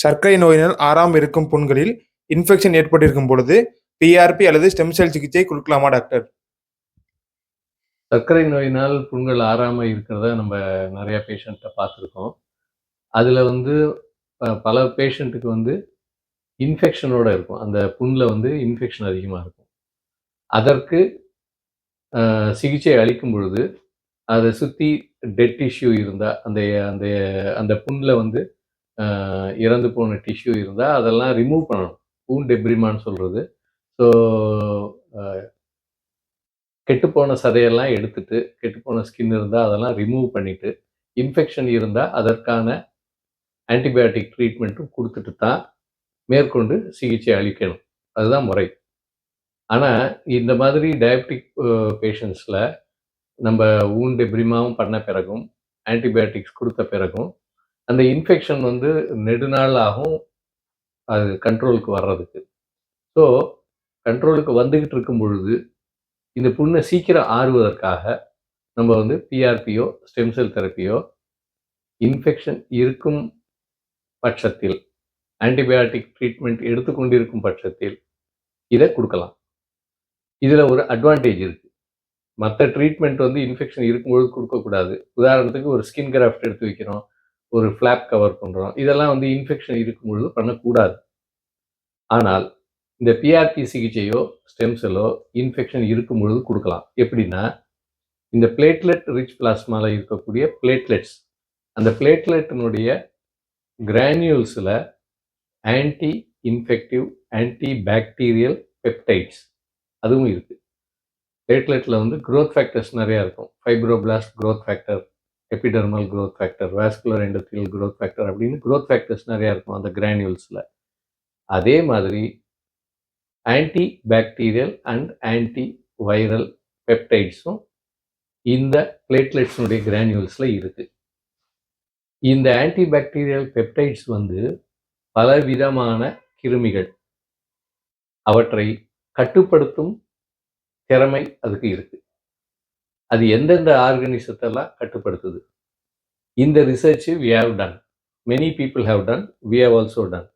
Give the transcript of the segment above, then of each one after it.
சர்க்கரை நோயினால் ஆறாமல் இருக்கும் புண்களில் இன்ஃபெக்ஷன் ஏற்பட்டிருக்கும் பொழுது பிஆர்பி அல்லது ஸ்டெம் செல் சிகிச்சை கொடுக்கலாமா டாக்டர்? சர்க்கரை நோயினால் புண்கள் ஆறாமல் இருக்கிறத நம்ம நிறைய பேஷண்ட்டை பார்த்துருக்கோம். அதில் பல பேஷண்ட்டுக்கு இன்ஃபெக்ஷனோட இருக்கும். அந்த புண்ணில் இன்ஃபெக்ஷன் அதிகமாக இருக்கும். அதற்கு சிகிச்சை அளிக்கும் பொழுது அதை சுற்றி டெட் டிஷ்யூ இருந்தால் அந்த அந்த அந்த புண்ணில் இறந்து போன டிஷ்யூ இருந்தால் அதெல்லாம் ரிமூவ் பண்ணணும். பூன் டெப்ரிமான்னு சொல்கிறது. ஸோ கெட்டுப்போன சதையெல்லாம் எடுத்துட்டு, கெட்டுப்போன ஸ்கின் இருந்தால் அதெல்லாம் ரிமூவ் பண்ணிவிட்டு, இன்ஃபெக்ஷன் இருந்தால் அதற்கான ஆன்டிபயோட்டிக் ட்ரீட்மெண்ட்டும் கொடுத்துட்டு தான் மேற்கொண்டு சிகிச்சை அளிக்கணும். அதுதான் முறை. ஆனால் இந்த மாதிரி டயபெட்டிக் பேஷண்ட்ஸில் நம்ம ஊன் டெப்ரிமாவும் பண்ண பிறகும், ஆன்டிபயோட்டிக்ஸ் கொடுத்த பிறகும், அந்த இன்ஃபெக்ஷன் நெடுநாள் ஆகும் அது கண்ட்ரோலுக்கு வர்றதுக்கு. ஸோ கண்ட்ரோலுக்கு வந்துக்கிட்டு இருக்கும் பொழுது இந்த புண்ணை சீக்கிரம் ஆறுவதற்காக நம்ம பிஆர்பியோ ஸ்டெம் செல் தெரப்பியோ இன்ஃபெக்ஷன் இருக்கும் பட்சத்தில், ஆன்டிபயோட்டிக் ட்ரீட்மெண்ட் எடுத்துக்கொண்டிருக்கும் பட்சத்தில் இதை கொடுக்கலாம். இதில் ஒரு அட்வான்டேஜ் இருக்குது. மற்ற ட்ரீட்மெண்ட் இன்ஃபெக்ஷன் இருக்கும்பொழுது கொடுக்கக்கூடாது. உதாரணத்துக்கு ஒரு ஸ்கின் கிராஃப்ட் எடுத்து வைக்கிறோம், ஒரு ஃப்ளாப் கவர் பண்ணுறோம், இதெல்லாம் இன்ஃபெக்ஷன் இருக்கும் பொழுது பண்ணக்கூடாது. ஆனால் இந்த பிஆர்பி சிகிச்சையோ ஸ்டெம் செல்லோ இன்ஃபெக்ஷன் இருக்கும் பொழுது கொடுக்கலாம். எப்படின்னா, இந்த பிளேட்லெட் ரிச் பிளாஸ்மாவில் இருக்கக்கூடிய பிளேட்லெட்ஸ், அந்த பிளேட்லெட்டினுடைய கிரானியூல்ஸில் anti infective, anti bacterial peptides அதுவும் இருக்குது. பிளேட்லெட்டில் க்ரோத் ஃபேக்டர்ஸ் நிறையா இருக்கும். Fibroblast growth factor, epidermal growth factor, vascular endothelial growth factor அப்படின்னு க்ரோத் ஃபேக்டர்ஸ் நிறையா இருக்கும் அந்த கிரானியூல்ஸில். அதே மாதிரி anti bacterial and anti viral பெப்டைட்ஸும் இந்த பிளேட்லெட்ஸினுடைய கிரானியூல்ஸில் இருக்குது. இந்த ஆன்டி பாக்டீரியல் பெப்டைட்ஸ் பலவிதமான கிருமிகள், அவற்றை கட்டுப்படுத்தும் திறமை அதுக்கு இருக்கு. அது எந்தெந்த ஆர்கனிசத்தெல்லாம் கட்டுப்படுத்துது? இந்த research we have done, many people have done, we have also done.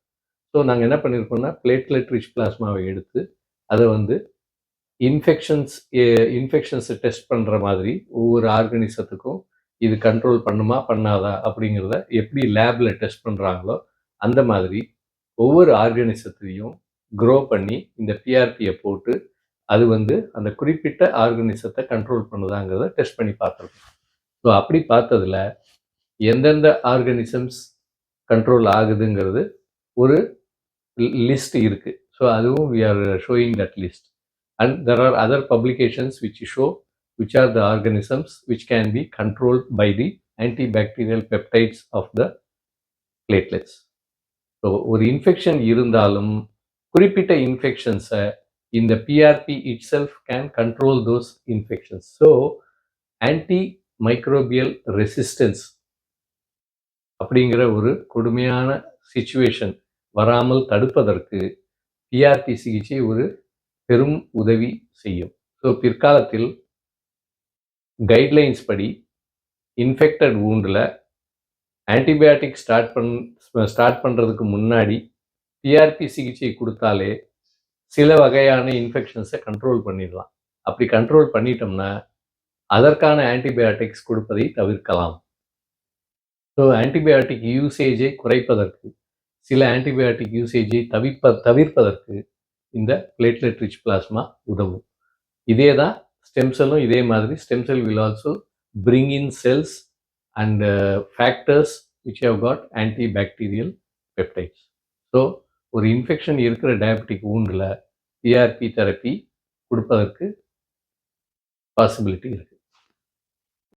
So நாங்கள் என்ன பண்ணியிருக்கோம்னா, பிளேட்லெட் ரிச் பிளாஸ்மாவை எடுத்து அதை இன்ஃபெக்ஷன்ஸை டெஸ்ட் பண்ணுற மாதிரி ஒவ்வொரு ஆர்கனிசத்துக்கும் இது கண்ட்ரோல் பண்ணுமா பண்ணாதா அப்படிங்கிறத எப்படி லேபில் டெஸ்ட் பண்ணுறாங்களோ அந்த மாதிரி ஒவ்வொரு ஆர்கனிசத்தையும் க்ரோ பண்ணி இந்த பிஆர்பியை போட்டு அது அந்த குறிப்பிட்ட ஆர்கனிசத்தை கண்ட்ரோல் பண்ணுதாங்கிறத டெஸ்ட் பண்ணி பார்த்துருக்கோம். ஸோ அப்படி பார்த்ததில் எந்தெந்த ஆர்கனிசம்ஸ் கண்ட்ரோல் ஆகுதுங்கிறது ஒரு லிஸ்ட் இருக்குது. ஸோ அதுவும் we are showing that list. And there are other publications which show which are the organisms which can be controlled by the antibacterial peptides of the platelets. So ஒரு infection இருந்தாலும் குறிப்பிட்ட இன்ஃபெக்ஷன்ஸை இந்த PRP itself can control those infections. So antimicrobial resistance அப்படிங்கிற ஒரு கொடுமையான situation வராமல் தடுப்பதற்கு பிஆர்பி சிகிச்சை ஒரு பெரும் உதவி செய்யும். ஸோ பிற்காலத்தில் கைட்லைன்ஸ் படி இன்ஃபெக்டட் வூண்டில் ஆன்டிபயோட்டிக் ஸ்டார்ட் பண்ணுறதுக்கு முன்னாடி பிஆர்பி சிகிச்சை கொடுத்தாலே சில வகையான இன்ஃபெக்ஷன்ஸை கண்ட்ரோல் பண்ணிடலாம். அப்படி கண்ட்ரோல் பண்ணிட்டோம்னா அதற்கான ஆன்டிபயோட்டிக்ஸ் கொடுப்பதை தவிர்க்கலாம். ஸோ ஆன்டிபயோட்டிக் யூசேஜை குறைப்பதற்கு, சில ஆன்டிபயோட்டிக் யூசேஜை தவிர்ப்பதற்கு இந்த பிளேட்லெட் ரிச் பிளாஸ்மா உதவும். இதே தான் ஸ்டெம் செல்லும் இதே மாதிரி. Stem cell will also bring in cells and factors which have got antibacterial peptides. So ஒரு இன்ஃபெக்ஷன் இருக்கிற டயபெட்டிக் வூண்டில் பிஆர்பி தெரப்பி கொடுப்பதற்கு பாசிபிலிட்டி இருக்குது.